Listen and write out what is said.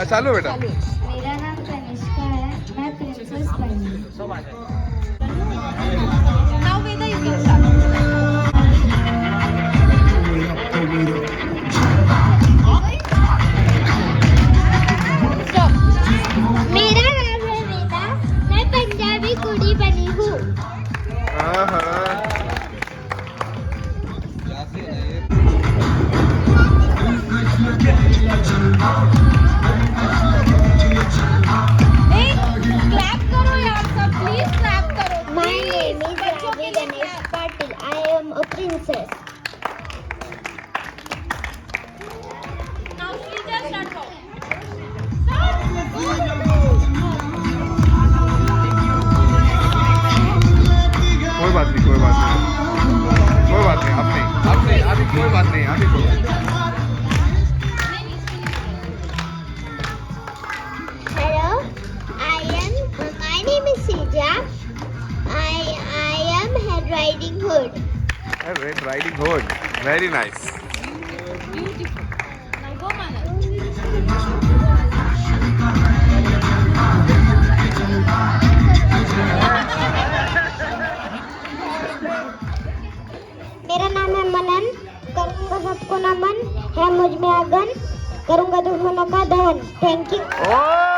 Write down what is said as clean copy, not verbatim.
चालू बेटा. मेरा नाम कनिष्का है, मैं प्रिंसेस बनी. Now Veda, you can start. मेरा नाम है वेदा, मैं पंजाबी कुड़ी बनी हूँ. Clap करो यार सब, please clap करो. My name is Ravi Ganesh Patil. I am a princess. Now Shrija, start now. कोई बात नहीं, कोई बात नहीं, कोई बात नहीं. आपने अभी कोई बात नहीं, अभी कोई. Hello, my name is Sija. I am Red Riding Hood. Red Riding Hood. Very nice. Beautiful. Now go Manas. मेरा नाम है मनन. करूंगा सबको नमन, है मुझ में अगन, करूंगा दुश्मनों का दहन. Thank you. Oh!